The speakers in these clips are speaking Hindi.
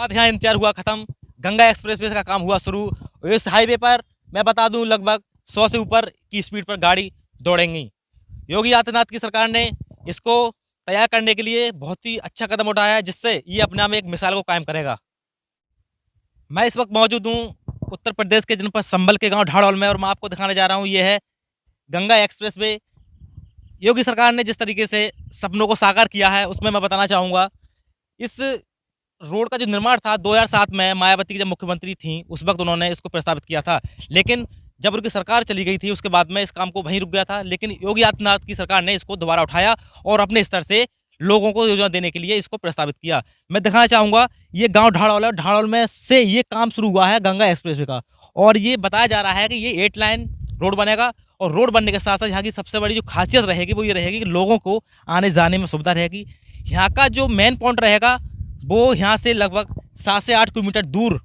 बाद यहाँ इंतजार हुआ खत्म, गंगा एक्सप्रेसवे का काम हुआ शुरू। इस हाईवे पर मैं बता दूं लगभग 100 से ऊपर की स्पीड पर गाड़ी दौड़ेंगी। योगी आदित्यनाथ की सरकार ने इसको तैयार करने के लिए बहुत ही अच्छा कदम उठाया है, जिससे ये अपने आप में एक मिसाल को कायम करेगा। मैं इस वक्त मौजूद हूँ उत्तर प्रदेश के जनपद संभल के गांव ढाड़ौल में, और मैं आपको दिखाने जा रहा हूँ ये है गंगा एक्सप्रेसवे। योगी सरकार ने जिस तरीके से सपनों को साकार किया है उसमें मैं बताना चाहूँगा, इस रोड का जो निर्माण था 2007 में मायावती की जब मुख्यमंत्री थी उस वक्त उन्होंने इसको प्रस्तावित किया था, लेकिन जब उनकी सरकार चली गई थी उसके बाद में इस काम को वहीं रुक गया था। लेकिन योगी आदित्यनाथ की सरकार ने इसको दोबारा उठाया और अपने स्तर से लोगों को योजना देने के लिए इसको प्रस्तावित किया। मैं दिखाना चाहूँगा ये गांव ढाड़ौल है, ढाड़ौल में से ये काम शुरू हुआ है गंगा एक्सप्रेसवे का, और ये बताया जा रहा है कि ये 8 लाइन रोड बनेगा। और रोड बनने के साथ साथ यहाँ की सबसे बड़ी जो खासियत रहेगी वो ये रहेगी कि लोगों को आने जाने में सुविधा रहेगी। यहाँ का जो मेन पॉइंट रहेगा वो यहाँ से लगभग 7 से 8 किलोमीटर दूर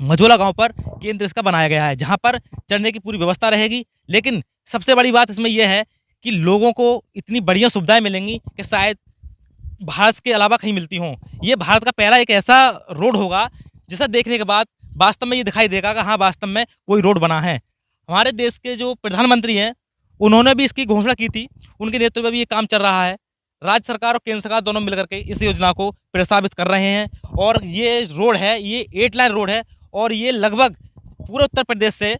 मझोला गांव पर केंद्र इसका बनाया गया है, जहाँ पर चढ़ने की पूरी व्यवस्था रहेगी। लेकिन सबसे बड़ी बात इसमें यह है कि लोगों को इतनी बढ़िया सुविधाएं मिलेंगी कि शायद भारत के अलावा कहीं मिलती हों। ये भारत का पहला एक ऐसा रोड होगा जिसे देखने के बाद वास्तव में ये दिखाई देगा कि हाँ, वास्तव में कोई रोड बना है। हमारे देश के जो प्रधानमंत्री हैं उन्होंने भी इसकी घोषणा की थी, उनके नेतृत्व में भी ये काम चल रहा है। राज्य सरकार और केंद्र सरकार दोनों मिलकर के इस योजना को प्रस्तावित कर रहे हैं। और ये रोड है, ये 8 लाइन रोड है, और ये लगभग पूरे उत्तर प्रदेश से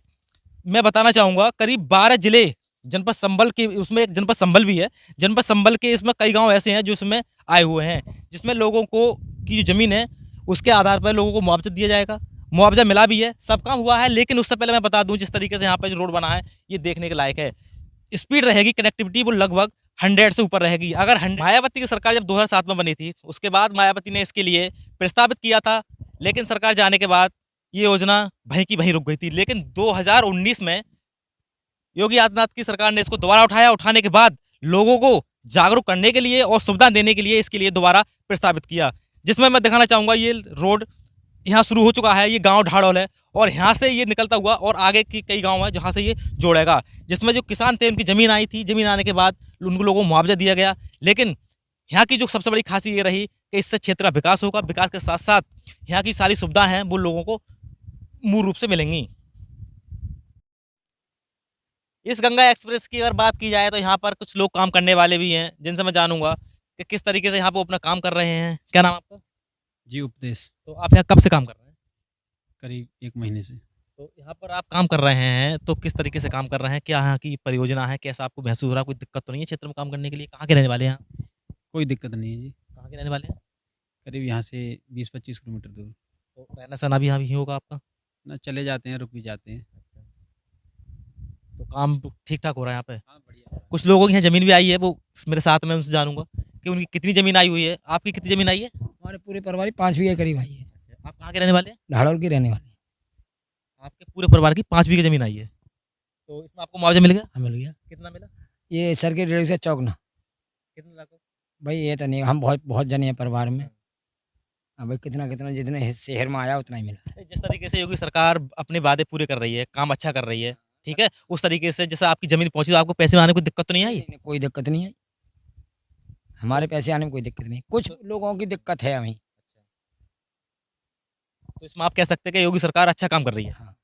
मैं बताना चाहूँगा करीब 12 जिले जनपद संभल के, उसमें एक जनपद संभल भी है, जनपद संभल के इसमें कई गांव ऐसे हैं जो इसमें आए हुए हैं, जिसमें लोगों को की जो ज़मीन है उसके आधार पर लोगों को मुआवजा दिया जाएगा। मुआवजा मिला भी है, सब काम हुआ है। लेकिन उससे पहले मैं बता दूं जिस तरीके से यहाँ पर जो रोड बना है ये देखने के लायक है। स्पीड रहेगी, कनेक्टिविटी वो लगभग 100 से ऊपर रहेगी। अगर 100 मायावती की सरकार जब 2007 में बनी थी उसके बाद मायावती ने इसके लिए प्रस्तावित किया था, लेकिन सरकार जाने के बाद ये योजना वहीं की वहीं रुक गई थी। लेकिन 2019 में योगी आदित्यनाथ की सरकार ने इसको दोबारा उठाया। उठाने के बाद लोगों को जागरूक करने के लिए और सुविधा देने के लिए इसके लिए दोबारा प्रस्तावित किया, जिसमें मैं दिखाना चाहूँगा ये रोड यहाँ शुरू हो चुका है। ये गांव ढाड़ौल है और यहाँ से ये निकलता हुआ और आगे की कई गांव हैं जहाँ से ये जोड़ेगा, जिसमें जो किसान थे उनकी ज़मीन आई थी, ज़मीन आने के बाद उनको लोगों को मुआवजा दिया गया। लेकिन यहाँ की जो सबसे बड़ी खासियत ये रही कि इससे क्षेत्र का विकास होगा, विकास के साथ साथ यहाँ की सारी सुविधाएं हैं वो लोगों को मूल रूप से मिलेंगी। इस गंगा एक्सप्रेस की अगर बात की जाए तो यहाँ पर कुछ लोग काम करने वाले भी हैं, जिनसे मैं जानूंगा कि किस तरीके से यहाँ पर अपना काम कर रहे हैं। क्या नाम आपका? जी, उपदेश। तो आप यहाँ कब से काम कर रहे हैं? करीब 1 महीने से। तो यहाँ पर आप काम कर रहे हैं तो किस तरीके से काम कर रहे हैं? क्या यहाँ की परियोजना है? कैसा आपको महसूस हो रहा है? कोई दिक्कत तो नहीं है क्षेत्र में काम करने के लिए? कहाँ के रहने वाले हैं आप? कोई दिक्कत नहीं है जी। कहाँ के रहने वाले हैं? करीब यहाँ से 20-25 किलोमीटर दूर। तो रहना सहना भी यहाँ भी होगा आपका? ना चले जाते हैं, रुक भी जाते हैं। तो काम ठीक ठाक हो रहा है यहाँ पे? हाँ, बढ़िया। कुछ लोगों की यहाँ ज़मीन भी आई है, वो मेरे साथ में उनसे जानूंगा कि उनकी कितनी ज़मीन आई हुई है। आपकी कितनी ज़मीन आई है? हमारे पूरे परिवार की 5 बीघे करीब आई है। आप कहाँ के रहने वाले हैं? ढाड़ौल की रहने वाली। आपके पूरे परिवार की 5 बीघे ज़मीन आई है। तो इसमें आपको मुआवजा मिल गया? हाँ, मिल गया। कितना मिला? ये सर्किट रेट से चौक ना कितना लाख? भाई, ये तो नहीं, हम बहुत बहुत जने हैं परिवार में। हाँ भाई, कितना कितना जितने शहर में आया उतना ही मिला। जिस तरीके से योगी सरकार अपने वादे पूरे कर रही है, काम अच्छा कर रही है, ठीक है, उस तरीके से जैसे आपकी ज़मीन पहुंची तो आपको पैसे में आने में कोई दिक्कत तो नहीं आई? नहीं, कोई दिक्कत नहीं है। हमारे पैसे आने में कोई दिक्कत नहीं। कुछ लोगों की दिक्कत है हमें। तो इसमें आप कह सकते हैं कि योगी सरकार अच्छा काम कर रही है। हाँ,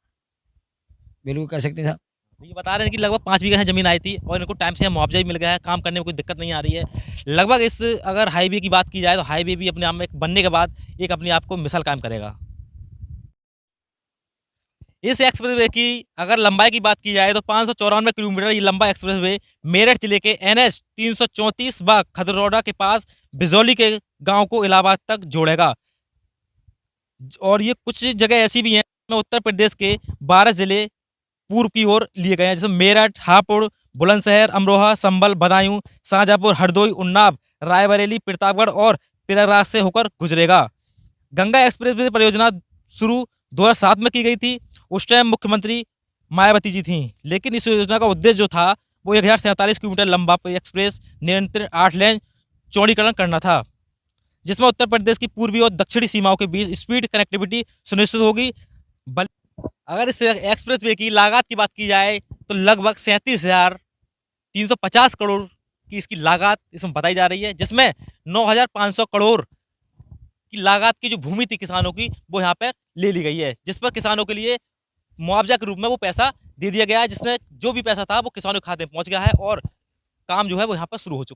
बिल्कुल कह सकते हैं साहब। ये बता रहे हैं कि लगभग 5 बीघा ज़मीन आई थी और इनको टाइम से मुआवजा भी मिल गया है, काम करने में कोई दिक्कत नहीं आ रही है। लगभग इस अगर हाईवे की बात की जाए तो हाईवे भी अपने आप में बनने के बाद एक अपने आप को मिसाल कायम करेगा। इस एक्सप्रेसवे की अगर लंबाई की बात की जाए तो 594 किलोमीटर ये लंबा एक्सप्रेसवे मेरठ जिले के NH 334 व खदरौदा के पास बिजौली के गांव को इलाहाबाद तक जोड़ेगा। और ये कुछ जगह ऐसी भी हैं जिसमें उत्तर प्रदेश के 12 जिले पूर्व की ओर लिए गए हैं, जैसे मेरठ, हापुड़, बुलंदशहर, अमरोहा, संभल, बदायूं, शाहजहाँपुर, हरदोई, उन्नाव, रायबरेली, प्रतापगढ़ और प्रयागराज से होकर गुजरेगा। गंगा एक्सप्रेसवे परियोजना शुरू 2007 में की गई थी। उस टाइम मुख्यमंत्री मायावती जी थी, लेकिन इस योजना का उद्देश्य जो था वो 1047 किलोमीटर लंबा एक्सप्रेस निरंतर 8 लेन चौड़ीकरण करना था, जिसमें उत्तर प्रदेश की पूर्वी और दक्षिणी सीमाओं के बीच स्पीड कनेक्टिविटी सुनिश्चित होगी। अगर इस एक्सप्रेसवे की लागत की बात की जाए तो लगभग 37,350 करोड़ की इसकी लागत इसमें बताई जा रही है, जिसमें 9,500 करोड़ की लागत की जो भूमि थी किसानों की वो यहाँ पर ले ली गई है, जिस पर किसानों के लिए मुआवजा के रूप में वो पैसा दे दिया गया है, जिससे जो भी पैसा था वो किसानों के खाते में पहुंच गया है और काम जो है वो यहाँ पर शुरू हो चुका है।